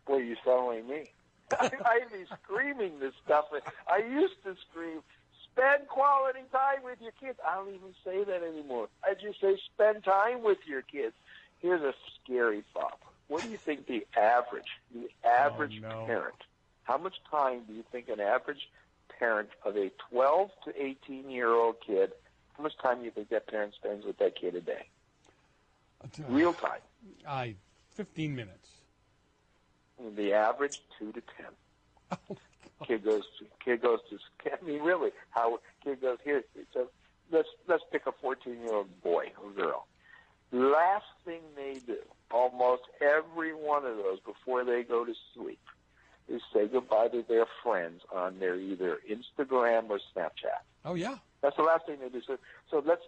S20: Boy, you sound like me. I'd be screaming this stuff. I used to scream, spend quality time with your kids. I don't even say that anymore. I just say spend time with your kids. Here's a scary thought. What do you think the average parent, how much time do you think an average parent of a 12 to 18-year-old kid, how much time do you think that parent spends with that kid a day? Real time.
S12: 15 minutes.
S20: The average, 2 to 10.
S12: Oh,
S20: Kid goes to. I mean, really, how kid goes here. So let's pick a 14-year-old boy or girl. Last thing they do, almost every one of those before they go to sleep, is say goodbye to their friends on their either Instagram or Snapchat.
S12: Oh yeah,
S20: that's the last thing they do. So let's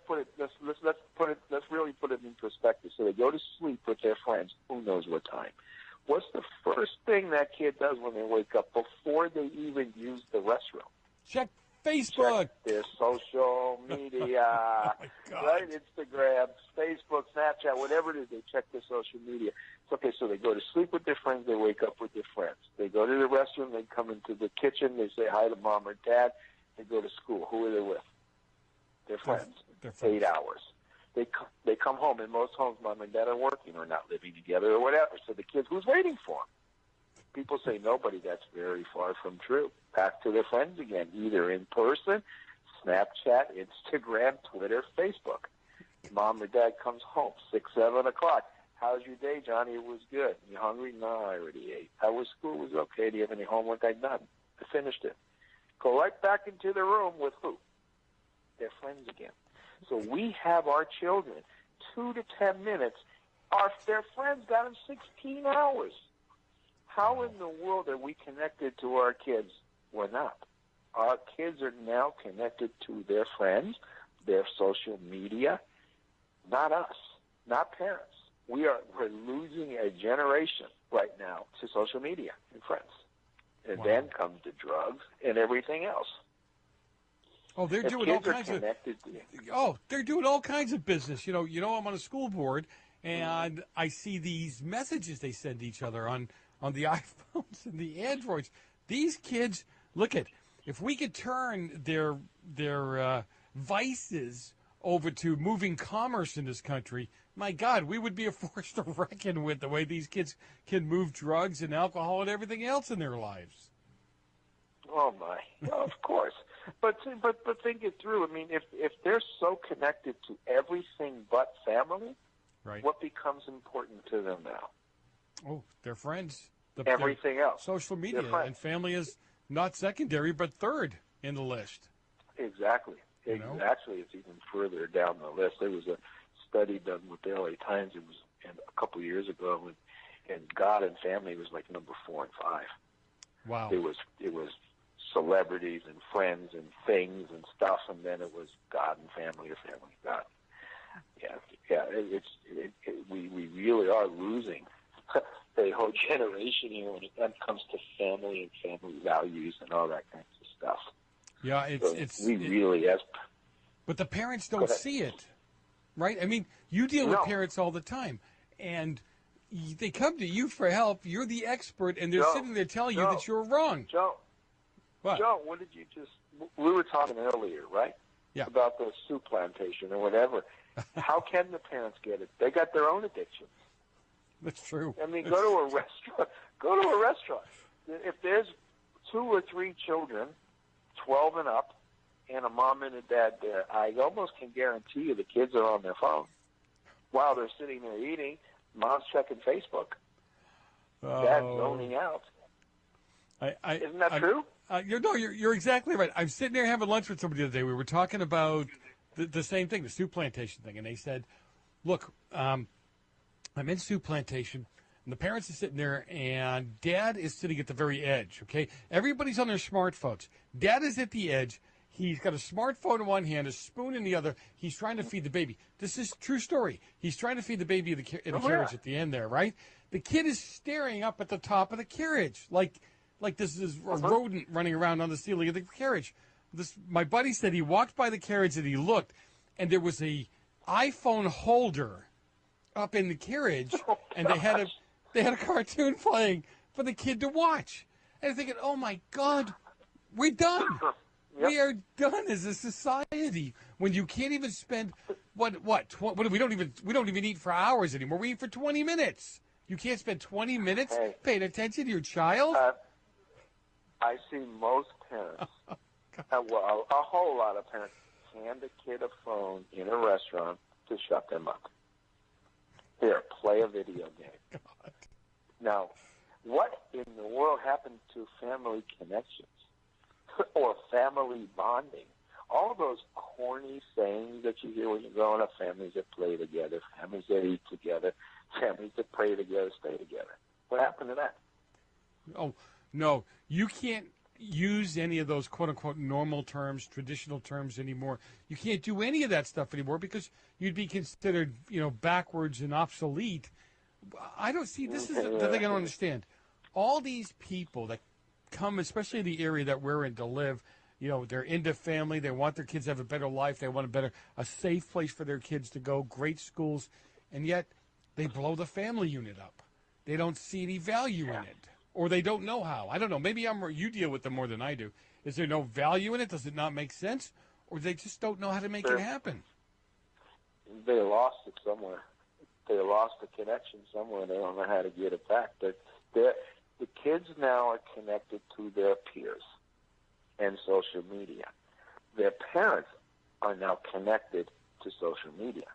S20: really put it in perspective. So they go to sleep with their friends. Who knows what time? What's the first thing that kid does when they wake up before they even use the restroom?
S12: Check Facebook.
S20: Check their social media. Right? Instagram, Facebook, Snapchat, whatever it is, they check their social media. Okay, so they go to sleep with their friends, they wake up with their friends. They go to the restroom, they come into the kitchen, they say hi to mom or dad, they go to school. Who are they with? Their friends. 8 hours. They come home. In most homes, mom and dad are working or not living together or whatever. So the kids, who's waiting for them? People say nobody. That's very far from true. Back to their friends again, either in person, Snapchat, Instagram, Twitter, Facebook. Mom or dad comes home, 6, 7 o'clock. How's your day, Johnny? It was good. You hungry? No, I already ate. How was school? It was okay. Do you have any homework? I done. I finished it. Go right back into the room with who? Their friends again. So we have our children 2 to 10 minutes. Their friends got them 16 hours. How in the world are we connected to our kids? We're not. Our kids are now connected to their friends, their social media, not us, not parents. We're losing a generation right now to social media and friends. and then comes the drugs and everything else.
S12: Oh, they're
S20: And
S12: doing all
S20: kids are
S12: kinds of.
S20: connected to
S12: Oh, they're doing all kinds of business. You know, I'm on a school board, and I see these messages they send each other on the iPhones and the Androids. These kids, look at, if we could turn their vices over to moving commerce in this country, my God, we would be a force to reckon with the way these kids can move drugs and alcohol and everything else in their lives.
S20: Oh my! Well, of course, but think it through. I mean, if they're so connected to everything but family,
S12: right?
S20: What becomes important to them now?
S12: Oh, their friends.
S20: Everything else.
S12: Social media and family is not secondary, but third in the list.
S20: Exactly. Actually, it's even further down the list. There was a study done with the LA Times. It was a couple of years ago, and God and family was like number 4 and 5.
S12: Wow.
S20: It was celebrities and friends and things and stuff, and then it was God and family or family and God. Yeah. We really are losing a whole generation here when it comes to family and family values and all that kind of stuff.
S12: Yeah, but the parents don't see it, right? I mean, you deal with parents all the time, and they come to you for help. You're the expert, and they're sitting there telling you that you're wrong.
S20: Joe, what did you just... We were talking earlier, right?
S12: Yeah.
S20: About the soup plantation or whatever. How can the parents get it? They got their own addictions.
S12: That's true.
S20: I mean, go to a restaurant. Go to a restaurant. If there's 2 or 3 children, 12 and up, and a mom and a dad there, I almost can guarantee you the kids are on their phone while they're sitting there eating. Mom's checking Facebook. Dad's zoning out. Isn't that true?
S12: You're exactly right. I'm sitting there having lunch with somebody the other day. We were talking about the same thing, the soup plantation thing, and they said, "Look, I'm in soup plantation." And the parents are sitting there, and Dad is sitting at the very edge, okay? Everybody's on their smartphones. Dad is at the edge. He's got a smartphone in one hand, a spoon in the other. He's trying to feed the baby. This is a true story. He's trying to feed the baby in the carriage at the end there, right? The kid is staring up at the top of the carriage, like this is a rodent running around on the ceiling of the carriage. My buddy said he walked by the carriage and he looked, and there was a iPhone holder up in the carriage, and they had a cartoon playing for the kid to watch. And I'm thinking, oh my God, we're done. Yep. We are done as a society when you can't even spend we don't even eat for hours anymore. We eat for 20 minutes. You can't spend 20 minutes paying attention to your child.
S20: I see most parents, a whole lot of parents, hand a kid a phone in a restaurant to shut them up. Here, play a video game.
S12: God.
S20: Now, what in the world happened to family connections or family bonding? All those corny sayings that you hear when you're growing up, families that play together, families that eat together, families that pray together, stay together. What happened to that?
S12: Oh, no. You can't use any of those quote-unquote normal terms, traditional terms anymore. You can't do any of that stuff anymore because you'd be considered, backwards and obsolete. I don't see, this is the thing I don't understand. All these people that come, especially in the area that we're in to live, they're into family, they want their kids to have a better life, they want a safe place for their kids to go, great schools, and yet they blow the family unit up. They don't see any value in it. Or they don't know how. I don't know. Maybe you deal with them more than I do. Is there no value in it? Does it not make sense? Or they just don't know how to make it happen?
S20: They lost it somewhere. They lost the connection somewhere. They don't know how to get it back. But the kids now are connected to their peers and social media. Their parents are now connected to social media.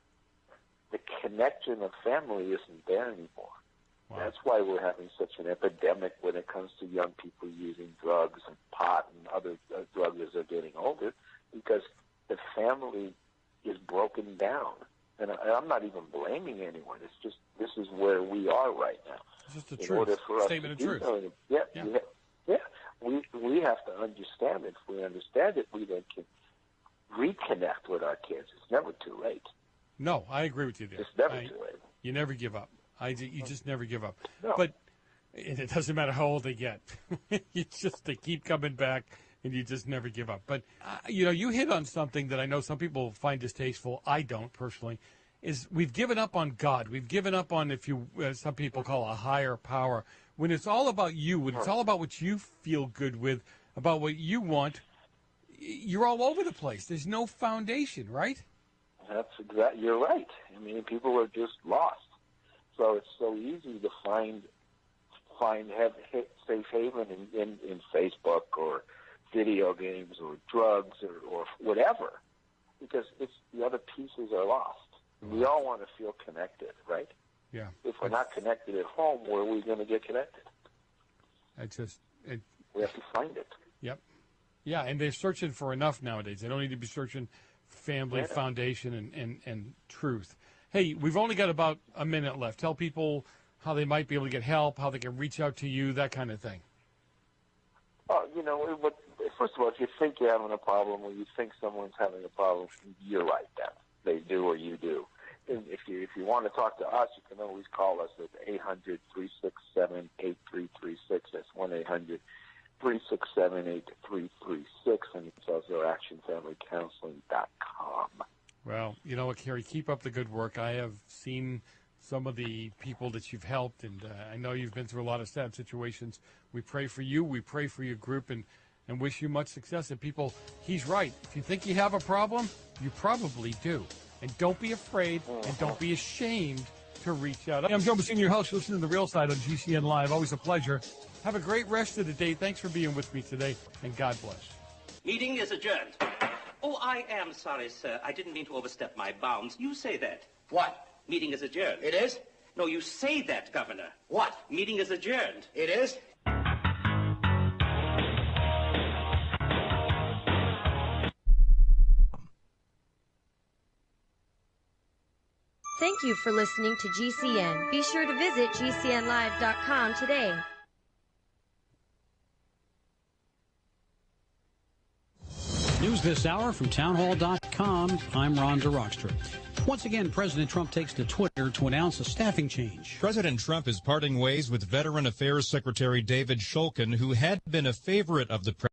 S20: The connection of family isn't there anymore. Wow. That's why we're having such an epidemic when it comes to young people using drugs and pot and other drugs as they're getting older, because the family is broken down. And I'm not even blaming anyone. It's just this is where we are right now.
S12: It's just the truth. Statement of truth.
S20: We have to understand it. If we understand it, we then can reconnect with our kids. It's never too late.
S12: No, I agree with you there.
S20: It's never too late.
S12: You never give up. You just never give up.
S20: No.
S12: But And it doesn't matter how old they get. They keep coming back, and you just never give up. But, you hit on something that I know some people find distasteful. I don't, personally, is we've given up on God. We've given up on, some people call a higher power. When it's all about you, when it's all about what you feel good with, about what you want, you're all over the place. There's no foundation, right?
S20: That's exactly. You're right. I mean, people are just lost. So it's so easy to have safe haven in Facebook or video games or drugs or whatever, because the other pieces are lost. We all want to feel connected, right?
S12: Yeah.
S20: If we're not connected at home, where are we going to get connected? We have to find it.
S12: Yep. Yeah, and they're searching for enough nowadays. They don't need to be searching family, foundation, and truth. Hey, we've only got about a minute left. Tell people how they might be able to get help, how they can reach out to you, that kind of thing.
S20: First of all, if you think you're having a problem or you think someone's having a problem, you're right then. They do or you do. And if you want to talk to us, you can always call us at 800-367-8336. That's 1-800-367-8336, and it's also actionfamilycounseling.com.
S12: Well, you know what, Carrie, keep up the good work. I have seen some of the people that you've helped, and I know you've been through a lot of sad situations. We pray for you. We pray for your group, and wish you much success. And people, he's right. If you think you have a problem, you probably do. And don't be afraid, and don't be ashamed to reach out. I'm Joe Messina, your host. Listen to The Real Side on GCN Live. Always a pleasure. Have a great rest of the day. Thanks for being with me today, and God bless.
S7: Meeting is adjourned. Oh, I am sorry, sir. I didn't mean to overstep my bounds. You say that.
S8: What?
S7: Meeting is adjourned.
S8: It is?
S7: No, you say that, Governor.
S8: What?
S7: Meeting is adjourned.
S8: It is?
S21: Thank you for listening to GCN. Be sure to visit GCNlive.com today.
S9: News this hour from townhall.com. I'm Ron DeRockstra. Once again, President Trump takes to Twitter to announce a staffing change.
S10: President Trump is parting ways with Veteran Affairs Secretary David Shulkin, who had been a favorite of the president.